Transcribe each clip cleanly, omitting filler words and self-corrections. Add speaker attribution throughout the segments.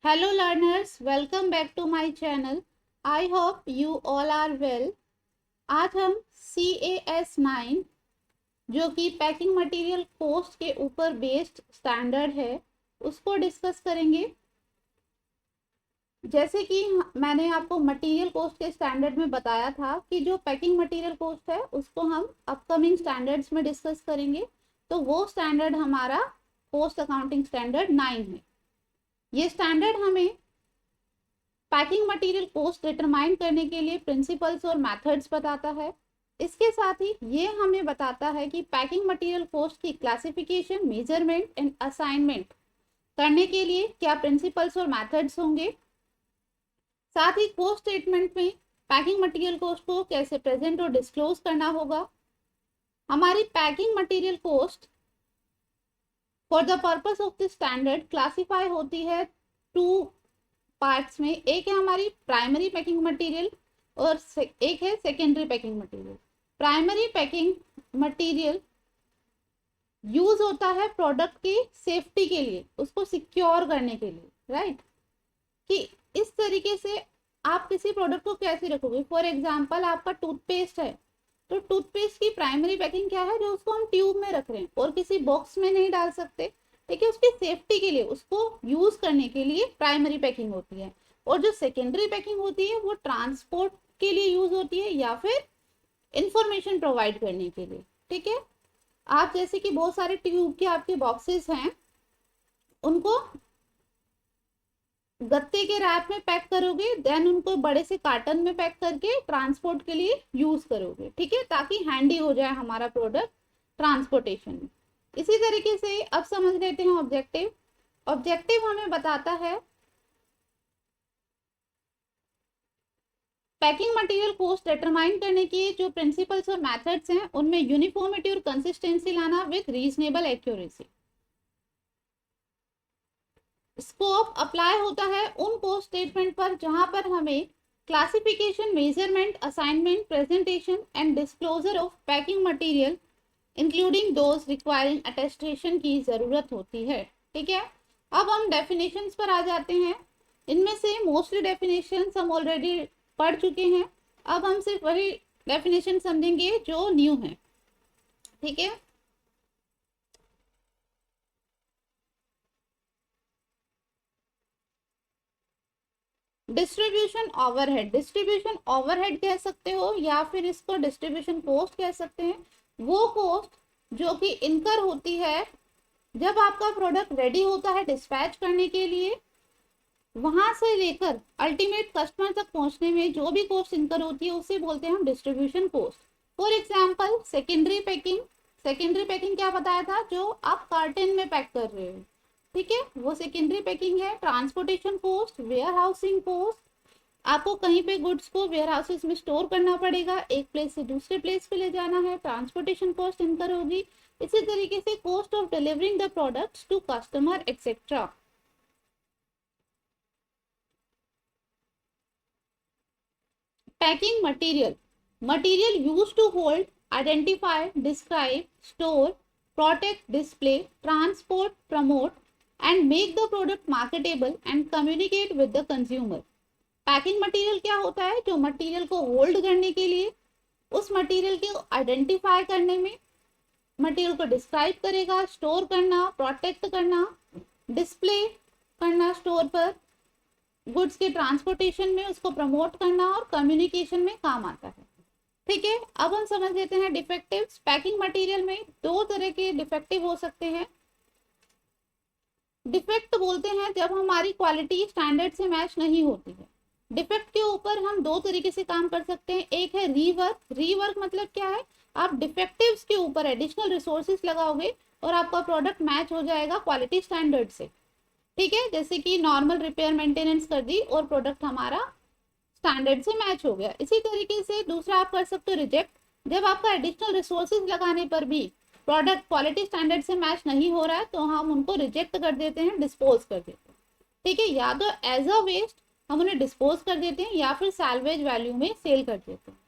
Speaker 1: Hello learners, welcome back to my channel. I hope you all are well. आज हम CAS9 जो कि packing material cost के ऊपर बेस्ड स्टैंडर्ड है उसको डिस्कस करेंगे। जैसे कि मैंने आपको मटेरियल कॉस्ट के स्टैंडर्ड में बताया था कि जो पैकिंग मटेरियल कॉस्ट है उसको हम अपकमिंग स्टैंडर्ड्स में डिस्कस करेंगे। तो वो स्टैंडर्ड हमारा कॉस्ट अकाउंटिंग स्टैंडर्ड 9 है। ये स्टैंडर्ड हमें पैकिंग मटेरियल कॉस्ट डिटरमाइन करने के लिए प्रिंसिपल्स और मेथड्स बताता है। इसके साथ ही ये हमें बताता है कि पैकिंग मटेरियल कॉस्ट की क्लासिफिकेशन, मेजरमेंट एंड असाइनमेंट करने के लिए क्या प्रिंसिपल्स और मेथड्स होंगे। साथ ही कॉस्ट स्टेटमेंट में पैकिंग मटेरियल कॉस्ट को कैसे प्रेजेंट और डिस्क्लोज करना होगा। हमारी packing material cost for the purpose of the standard classify होती है टू पार्ट्स में। एक है हमारी प्राइमरी पैकिंग मटेरियल और एक है secondary packing material. Primary packing material use होता है प्रोडक्ट की सेफ्टी के लिए, उसको सिक्योर करने के लिए, राइट। कि इस तरीके से आप किसी प्रोडक्ट को कैसे रखोगे। फॉर एग्जांपल आपका टूथपेस्ट है तो टूथपेस्ट की प्राइमरी पैकिंग क्या है, जो उसको हम ट्यूब में रख रहे हैं और किसी बॉक्स में नहीं डाल सकते। देखिए उसकी सेफ्टी के लिए, उसको यूज करने के लिए प्राइमरी पैकिंग होती है। और जो सेकेंडरी पैकिंग होती है वो ट्रांसपोर्ट के लिए यूज होती है या फिर इंफॉर्मेशन प्रोवाइड करने के लिए। ठीक है, आप जैसे कि बहुत सारे ट्यूब के आपके बॉक्सेस हैं, उनको गत्ते के रैप में पैक करोगे, देन उनको बड़े से कार्टन में पैक करके ट्रांसपोर्ट के लिए यूज करोगे। ठीक है, ताकि हैंडी हो जाए हमारा प्रोडक्ट ट्रांसपोर्टेशन में। इसी तरीके से अब समझ लेते हैं ऑब्जेक्टिव। ऑब्जेक्टिव हमें बताता है पैकिंग मटेरियल कॉस्ट डिटरमाइन करने के जो प्रिंसिपल्स और मेथड्स हैं उनमें यूनिफॉर्मिटी और कंसिस्टेंसी लाना with reasonable accuracy. Scope apply होता है उन कॉस्ट स्टेटमेंट पर जहां पर हमें classification, measurement, assignment, presentation and disclosure of packing material including those requiring attestation की जरूरत होती है। ठीक है, अब हम डेफिनेशंस पर आ जाते हैं। इनमें से मोस्टली डेफिनेशंस हम ऑलरेडी पढ़ चुके हैं। अब हम सिर्फ वही डेफिनेशन समझेंगे जो न्यू है। ठीक है, डिस्ट्रीब्यूशन ओवरहेड। डिस्ट्रीब्यूशन ओवरहेड कह सकते हो या फिर इसको डिस्ट्रीब्यूशन कॉस्ट कह सकते हैं। वो कॉस्ट जो कि इनकर होती है जब आपका प्रोडक्ट रेडी होता है डिस्पैच करने के लिए, वहां से लेकर अल्टीमेट कस्टमर तक पहुंचने में जो भी कॉस्ट इनकर होती है उसे बोलते हैं हम distribution cost. For example secondary packing. Secondary packing क्या बताया था, जो आप कार्टन में पैक कर रहे हो। ठीक है, वो सेकेंडरी पैकिंग है। Transportation cost, warehousing cost, आपको कहीं पे गुड्स को वेयर हाउसेस में स्टोर करना पड़ेगा, एक प्लेस से दूसरे प्लेस पे ले जाना है, ट्रांसपोर्टेशन कॉस्ट इनकर होगी। इसी तरीके से cost of delivering the products to customer etcetera. Packing material, material use to hold, identify, describe, store, protect, display, transport, promote and make the product marketable and communicate with the consumer. Packing material क्या होता है, जो material को hold करने के लिए, उस material को आइडेंटिफाई करने में, मटेरियल को डिस्क्राइब करेगा, स्टोर करना, प्रोटेक्ट करना, डिस्प्ले करना स्टोर पर, गुड्स के ट्रांसपोर्टेशन में उसको प्रमोट करना और कम्युनिकेशन में काम आता है। ठीक है, अब हम समझ लेते हैं डिफेक्टिव्स। पैकिंग मटेरियल में दो तरह के डिफेक्टिव हो सकते हैं। डिफेक्ट बोलते हैं जब हमारी क्वालिटी स्टैंडर्ड से मैच नहीं होती है। डिफेक्ट के ऊपर हम दो तरीके से काम कर सकते हैं। एक है रीवर्क। रीवर्क मतलब क्या है, आप डिफेक्टिव्स के ऊपर एडिशनल रिसोर्सेज लगाओगे और आपका प्रोडक्ट मैच हो जाएगा क्वालिटी स्टैंडर्ड से। ठीक है, जैसे कि नॉर्मल रिपेयर मेंटेनेंस कर दी और प्रोडक्ट हमारा स्टैंडर्ड से मैच हो गया। इसी तरीके से दूसरा आप कर सकते हो रिजेक्ट, जब आपका एडिशनल रिसोर्सेज लगाने पर भी प्रोडक्ट क्वालिटी स्टैंडर्ड से मैच नहीं हो रहा है तो हम उनको रिजेक्ट कर देते हैं, डिस्पोज कर देते हैं। ठीक है, या तो एज अ वेस्ट हम उन्हें डिस्पोज कर देते हैं या फिर सैल्वेज वैल्यू में सेल कर देते हैं।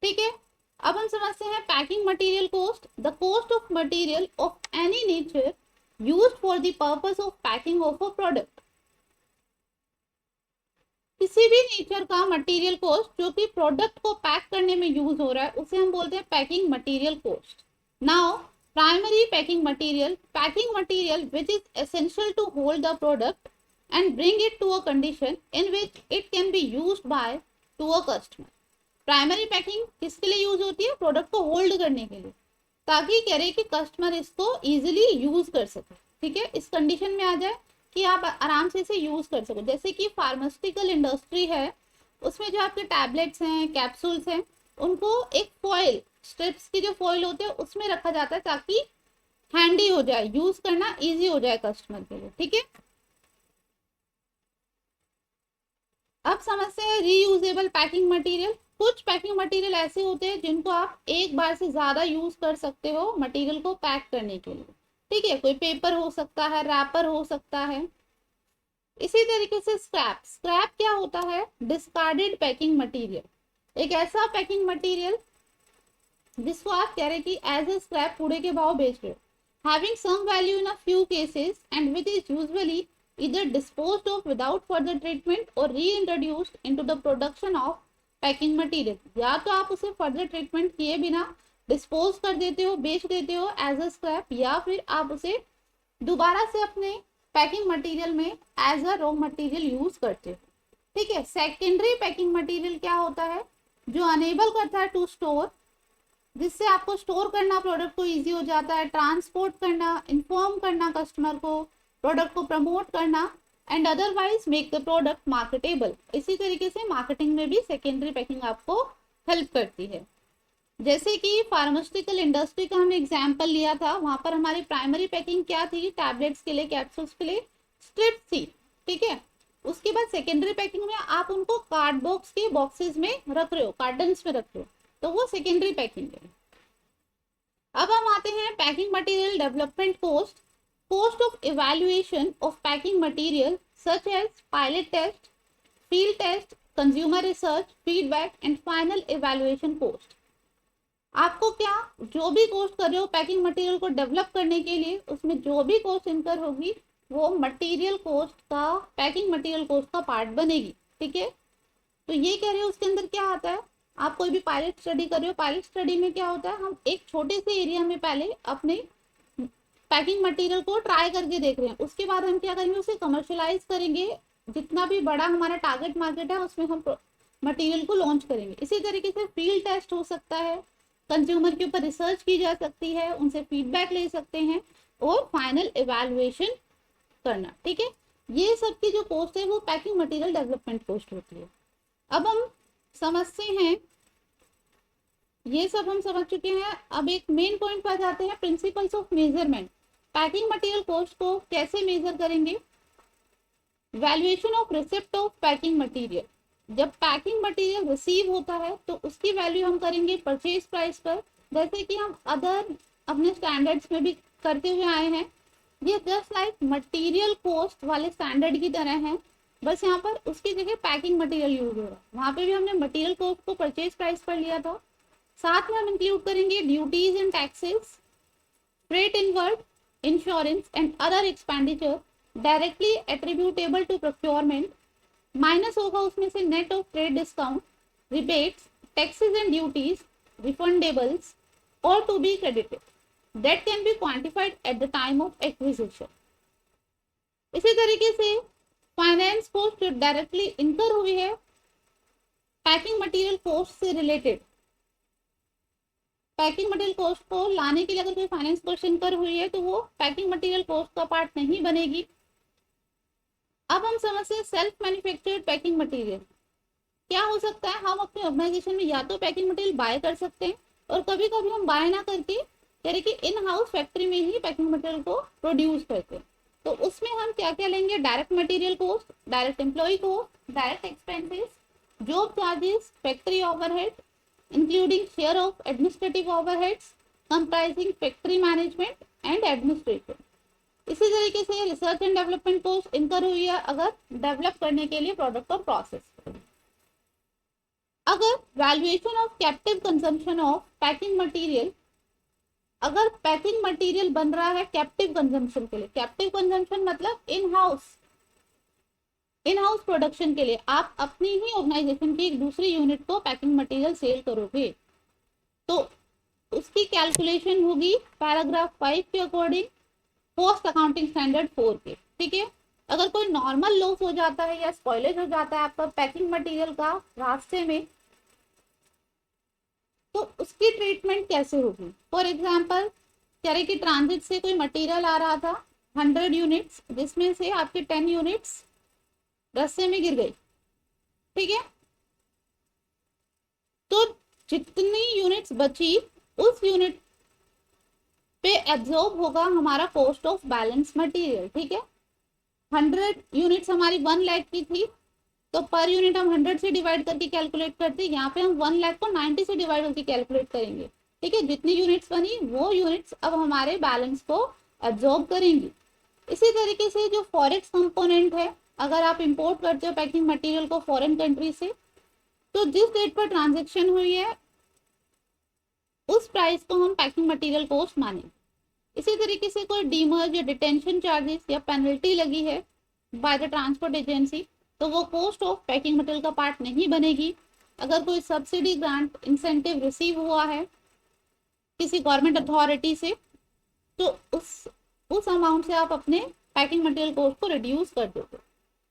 Speaker 1: ठीक है, अब हम समझते हैं packing material cost. The cost of material of any nature used for the purpose of packing of a product। किसी भी नेचर का मटेरियल कॉस्ट जो कि प्रोडक्ट को पैक करने में यूज हो रहा है उसे हम बोलते हैं packing material cost. Now primary packing material which is essential to hold the product and bring it to a condition in which it can be used by to a customer। Primary packing किसके लिए use होती है? Product को hold करने के लिए, ताकि कह रहे कि कस्टमर इसको इजीली यूज कर सके। ठीक है, इस कंडीशन में आ जाए कि आप आराम से इसे यूज कर सको। जैसे कि फार्मास्यूटिकल इंडस्ट्री है, उसमें जो आपके टैबलेट्स हैं, कैप्सूल्स हैं, उनको एक फॉइल, स्ट्रिप्स की जो फॉइल होते हैं उसमें रखा जाता है ताकि हैंडी हो जाए, यूज करना इजी हो जाए कस्टमर के लिए। ठीक है, अब समझते हैं रीयूजेबल पैकिंग मटेरियल। कुछ पैकिंग मटेरियल ऐसे होते हैं जिनको आप एक बार से ज्यादा यूज कर सकते हो मटेरियल को पैक करने के लिए। ठीक है, कोई पेपर हो सकता है, रैपर हो सकता है। इसी तरीके से स्क्रैप क्या होता है? Discarded packing material. एक ऐसा पैकिंग मटेरियल जिसको आप कह रहे कि एज ए स्क्रैप कूड़े के भाव बेच रहे हो, having some value in a few cases and which is usually either disposed of without further treatment or reintroduced into the production of packing material। या तो आप उसे फर्दर ट्रीटमेंट किए बिना डिस्पोज कर देते हो, बेच देते हो एज अ स्क्रैप, या फिर आप उसे दोबारा से अपने पैकिंग मटेरियल में as a raw material use करते हो। ठीक है, सेकेंडरी पैकिंग मटेरियल क्या होता है? जो अनेबल करता है टू स्टोर, जिससे आपको स्टोर करना प्रोडक्ट को इजी हो जाता है, ट्रांसपोर्ट करना, इन्फॉर्म करना कस्टमर को, प्रोडक्ट को प्रमोट करना and otherwise make the product marketable. इसी तरीके से मार्केटिंग में भी सेकेंडरी पैकिंग आपको हेल्प करती है। जैसे कि फार्मास्यूटिकल इंडस्ट्री का हमने एग्जांपल लिया था, वहां पर हमारी प्राइमरी पैकिंग क्या थी? टैबलेट्स के लिए, कैप्सूल्स के लिए स्ट्रिप थी। ठीक है, उसके बाद सेकेंडरी पैकिंग में आप उनको कार्ड बॉक्स के बॉक्सेस में रख रहे हो, कार्टन्स में रख रहे हो, तो वो सेकेंडरी पैकिंग है। अब हम आते हैं packing material development cost. Cost of evaluation of packing material such as pilot test, field test, consumer research, feedback and final evaluation cost। आपको क्या जो भी कॉस्ट कर रहे हो पैकिंग मटेरियल को डेवलप करने के लिए, उसमें जो भी कॉस्ट इनकर होगी वो मटेरियल कॉस्ट का, पैकिंग मटेरियल कॉस्ट का पार्ट बनेगी। ठीक है, तो ये कह रहे हो उसके अंदर क्या आता है? आप कोई भी पायलट स्टडी कर रहे हो, पायलट स्टडी में क्या होता है? हम एक छोटे से एरिया में पहले अपने पैकिंग मटेरियल को ट्राई करके देख रहे हैं, उसके बाद हम क्या करेंगे? उसे कमर्शियलाइज करेंगे, जितना भी बड़ा हमारा टारगेट मार्केट है उसमें हम मटेरियल को लॉन्च करेंगे। इसी तरीके से फील्ड टेस्ट हो सकता है, कंज्यूमर के ऊपर रिसर्च की जा सकती है, उनसे फीडबैक ले सकते हैं और फाइनल इवैल्यूएशन करना। ठीक है, ये सब की जो कॉस्ट है वो पैकिंग मटेरियल डेवलपमेंट कॉस्ट होती है। अब हम समझते हैं, ये सब हम समझ चुके हैं। अब एक मेन पॉइंट पर जाते हैं, principles of measurement. Packing material cost को कैसे मेजर करेंगे? Valuation of receipt of packing material. जब पैकिंग मटेरियल रिसीव होता है तो उसकी वैल्यू हम करेंगे परचेज प्राइस पर, जैसे कि हम अदर अपने स्टैंडर्ड्स में भी करते हुए आए हैं। ये जस्ट लाइक मटेरियल कॉस्ट वाले स्टैंडर्ड की तरह है, बस यहाँ पर उसकी जगह पैकिंग मटेरियल यूज हो रहा है। वहां पे भी हमने मटेरियल कॉस्ट को परचेज प्राइस पर लिया था। साथ में हम इंक्लूड करेंगे duties and taxes, freight inward, insurance and other expenditure directly attributable to procurement, minus होगा उसमें से net of trade discount, rebates, taxes and duties, refundables और to be credited that can be quantified at the time of acquisition. इसी तरीके से finance cost जो directly इनकर हुई है पैकिंग मटेरियल कॉस्ट से रिलेटेड, पैकिंग मटेरियल कॉस्ट को लाने के लिए अगर कोई फाइनेंस कॉस्ट इनकर हुई है तो वो पैकिंग मटेरियल कॉस्ट का पार्ट नहीं बनेगी। अब हम समझते हैं सेल्फ मैन्युफैक्चर्ड पैकिंग मटेरियल क्या हो सकता है। हम अपने ऑर्गेनाइजेशन में या तो पैकिंग मटेरियल बाय कर सकते हैं और कभी कभी हम बाय ना करके यानी कि इन हाउस फैक्ट्री में ही पैकिंग मटेरियल को प्रोड्यूस करते हैं। तो उसमें हम क्या क्या लेंगे? Direct material cost, direct employ cost, direct expenses, job charges, factory overhead including share of administrative overheads comprising factory management and administration। इसी तरीके से research and development cost incur हुई है अगर डेवलप करने के लिए प्रोडक्ट और प्रोसेस। अगर valuation of captive consumption of packing material, अगर पैकिंग मटेरियल बन रहा है कैप्टिव कंजम्पशन के लिए, कैप्टिव कंजम्पशन मतलब in house, in house production के लिए आप अपनी ही ऑर्गेनाइजेशन की एक दूसरी यूनिट को पैकिंग मटेरियल सेल करोगे तो उसकी कैलकुलेशन होगी पैराग्राफ 5 के अकॉर्डिंग कॉस्ट अकाउंटिंग स्टैंडर्ड 4 के। ठीक है, अगर कोई नॉर्मल लॉस हो जाता है या स्पॉइलेज हो जाता है आपका पैकिंग मटेरियल का रास्ते में, तो उसकी ट्रीटमेंट कैसे होगी। फॉर एग्जाम्पल कह रहे कि ट्रांजिट से कोई मटेरियल आ रहा था 100 यूनिट्स, जिसमें से आपके 10 यूनिट्स रास्ते में गिर गई। ठीक है, तो जितनी यूनिट्स बची उस यूनिट पे एब्जॉर्ब होगा हमारा कॉस्ट ऑफ बैलेंस मटेरियल। ठीक है, 100 यूनिट्स हमारी 1 लाख की थी, तो पर यूनिट हम 100 से डिवाइड करके कैलकुलेट करते हैं, यहाँ पे हम 1 लाख को 90 से डिवाइड करके कैलकुलेट करेंगे। ठीक है, जितनी यूनिट्स बनी वो यूनिट्स अब हमारे बैलेंस को एब्जॉर्ब करेंगी। इसी तरीके से जो फॉरेक्स कंपोनेंट है, अगर आप इंपोर्ट करते हो पैकिंग मटेरियल को फॉरेन कंट्री से, तो जिस डेट पर ट्रांजेक्शन हुई है उस प्राइस को हम पैकिंग मटेरियल कॉस्ट मानेंगे। इसी तरीके से कोई डीमर्ज या डिटेंशन चार्जेस या पेनल्टी लगी है बाय द ट्रांसपोर्ट एजेंसी, तो वो कॉस्ट ऑफ पैकिंग मटेरियल का पार्ट नहीं बनेगी। अगर कोई सब्सिडी ग्रांट इंसेंटिव रिसीव हुआ है किसी गवर्नमेंट अथॉरिटी से, तो उस अमाउंट से आप अपने पैकिंग मटेरियल कॉस्ट को रिड्यूस कर दोगे।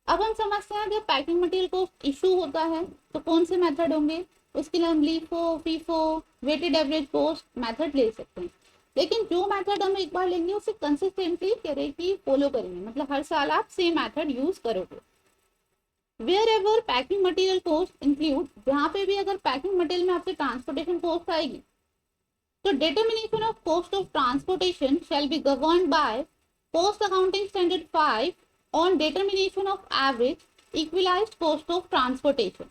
Speaker 1: अब हम समझते हैं जब पैकिंग मटेरियल कॉस्ट इशू होता है तो कौन से मेथड होंगे। उसके लिए हम LIFO, FIFO, weighted average cost method ले सकते हैं। लेकिन जो मेथड हम एक बार लेंगे उसे कंसिस्टेंटली करें कि फॉलो करेंगे, मतलब हर साल आप सेम मेथड यूज करोगे। Wherever packing material cost include, जहाँ पे भी अगर पैकिंग मटेरियल में आपके ट्रांसपोर्टेशन कॉस्ट आएगी, तो determination of cost of transportation shall be governed by cost accounting standard 5 on determination of average equalised cost of transportation.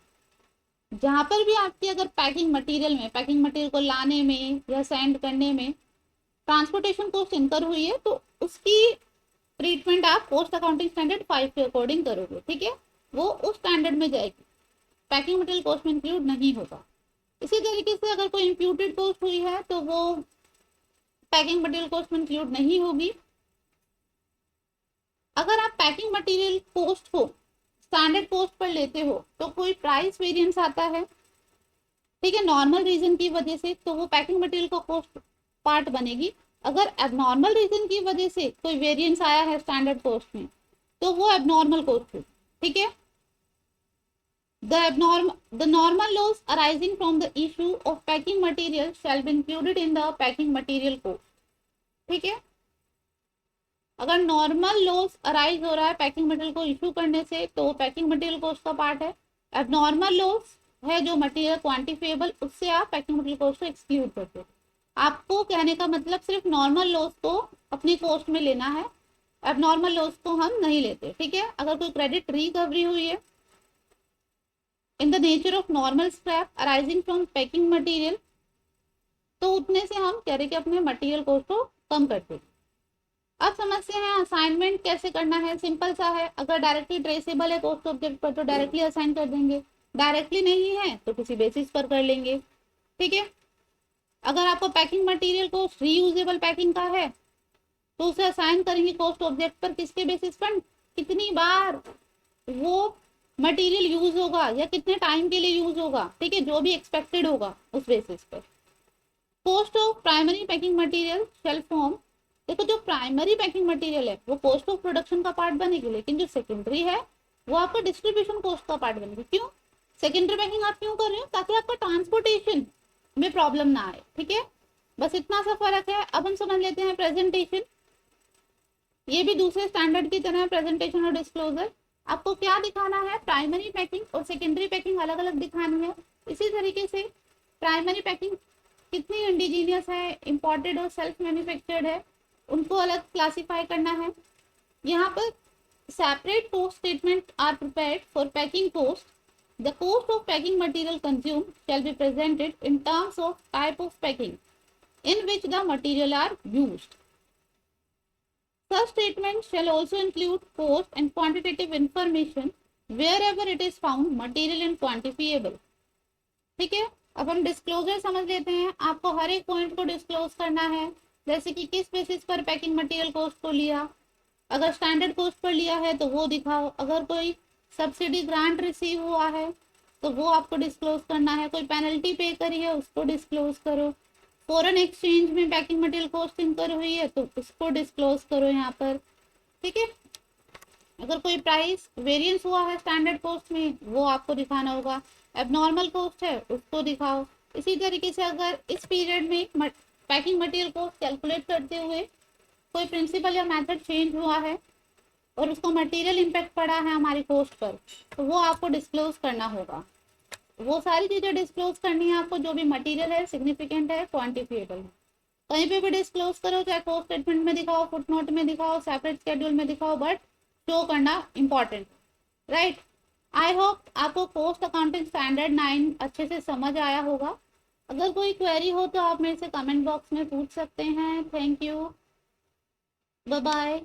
Speaker 1: जहां पर भी आपकी अगर पैकिंग मटेरियल को लाने में या सेंड करने में ट्रांसपोर्टेशन कॉस्ट इनकर हुई है, तो उसकी ट्रीटमेंट आप कॉस्ट अकाउंटिंग स्टैंडर्ड 5 के अकॉर्डिंग करोगे। ठीक है, वो उस स्टैंडर्ड में जाएगी, पैकिंग मटेरियल कॉस्ट में इंक्लूड नहीं होगा। इसी तरीके से अगर कोई इंप्यूटेड कॉस्ट हुई है तो वो पैकिंग मटेरियल कॉस्ट में इंक्लूड नहीं होगी। अगर आप पैकिंग मटेरियल कॉस्ट को स्टैंडर्ड कॉस्ट पर लेते हो तो कोई प्राइस वेरिएंस आता है, ठीक है, नॉर्मल रीजन की वजह से, तो वो पैकिंग मटेरियल का कॉस्ट पार्ट बनेगी। अगर एबनॉर्मल रीजन की वजह से कोई वेरिएंस आया है स्टैंडर्ड कॉस्ट में, तो वो एबनॉर्मल कॉस्ट होगी। ठीक है, the normal loss arising from the issue of packing material shall be included in the packing material cost। ठीक है, अगर नॉर्मल लॉस अराइज हो रहा है पैकिंग मटेरियल को इशू करने से, तो वो पैकिंग मटेरियल कॉस्ट का पार्ट है। अब नॉर्मल लॉस है जो मटेरियल क्वांटिफिएबल, उससे आप पैकिंग मटेरियल कॉस्ट को एक्सक्लूड करते हो। आपको कहने का मतलब सिर्फ नॉर्मल लॉस को अपनी कॉस्ट में लेना है, अब नॉर्मल लॉस को हम नहीं लेते। ठीक है, अगर कोई क्रेडिट रिकवरी हुई है in the nature of normal scrap arising from packing material, तो उतने से हम कह रहे कि अपने मटेरियल कॉस्ट को कम करते हैं। अब समझते हैं असाइनमेंट कैसे करना है। सिंपल सा है, अगर डायरेक्टली ट्रेसेबल है कॉस्ट ऑब्जेक्ट पर तो डायरेक्टली असाइन कर देंगे, डायरेक्टली नहीं है तो किसी बेसिस पर कर लेंगे। ठीक है, अगर आपको packing material cost reusable packing का है तो उसे असाइन करेंगे कॉस्ट ऑब्जेक्ट पर, किसके बेसिस पर, कितनी बार वो मटेरियल यूज होगा या कितने टाइम के लिए यूज होगा। ठीक है, जो भी एक्सपेक्टेड होगा उस बेसिस पर। Cost of primary packing material shall form, देखो जो प्राइमरी पैकिंग मटेरियल है वो कॉस्ट ऑफ प्रोडक्शन का पार्ट बनेगी, लेकिन जो सेकेंडरी है वो आपका डिस्ट्रीब्यूशन कॉस्ट का पार्ट बनेगी। क्यों सेकेंडरी पैकिंग आप क्यों कर रहे हो, ताकि आपका ट्रांसपोर्टेशन में प्रॉब्लम ना आए। ठीक है, बस इतना सा फर्क है। अब हम समझ लेते हैं प्रेजेंटेशन, ये भी दूसरे स्टैंडर्ड की तरह प्रेजेंटेशन और डिस्क्लोजर। आपको क्या दिखाना है, प्राइमरी पैकिंग और सेकेंडरी पैकिंग अलग अलग दिखानी है। इसी तरीके से प्राइमरी पैकिंग कितनी इंडिजीनियस है, इम्पोर्टेड और सेल्फ मैन्युफैक्चर्ड है, उनको अलग क्लासिफाई करना है। यहाँ पर separate cost statement are prepared for packing cost. The cost of packing material consume shall be presented in terms of type of packing in which the material are used. Such statement shall also include cost and quantitative information wherever it is found material and quantifiable। ठीक है, अब हम disclosure समझ लेते हैं। आपको हर एक point को डिस्क्लोज करना है, जैसे कि किस बेसिस पर पैकिंग मटेरियल कॉस्ट को लिया, अगर स्टैंडर्ड कॉस्ट पर लिया है तो वो दिखाओ, अगर कोई सब्सिडी ग्रांट रिसीव हुआ है तो वो आपको डिस्क्लोज करना है, कोई पेनल्टी पे करी है उसको डिस्क्लोज करो, फॉरेन एक्सचेंज में पैकिंग मटेरियल कॉस्ट इनकर हुई है तो उसको डिस्क्लोज करो यहाँ पर, ठीक है। अगर कोई प्राइस वेरिएंस हुआ है स्टैंडर्ड कॉस्ट में वो आपको दिखाना होगा, एबनॉर्मल कॉस्ट है उसको दिखाओ। इसी तरीके से अगर इस पीरियड में पैकिंग मटेरियल कॉस्ट कैलकुलेट करते हुए कोई प्रिंसिपल या मेथड चेंज हुआ है और उसको मटेरियल इम्पैक्ट पड़ा है हमारी कॉस्ट पर तो वो आपको डिस्क्लोज करना होगा। वो सारी चीज़ें डिस्क्लोज करनी है आपको, जो भी मटेरियल है सिग्निफिकेंट है क्वांटिफिएबल है, कहीं पे भी डिस्क्लोज करो, चाहे कॉस्ट स्टेटमेंट में दिखाओ, फुटनोट में दिखाओ, सेपरेट शेड्यूल में दिखाओ, बट शो करना इंपॉर्टेंट, राइट। आई होप आपको कॉस्ट अकाउंटिंग स्टैंडर्ड 9 अच्छे से समझ आया होगा। अगर कोई क्वेरी हो तो आप मेरे से कमेंट बॉक्स में पूछ सकते हैं। Thank you, bye bye.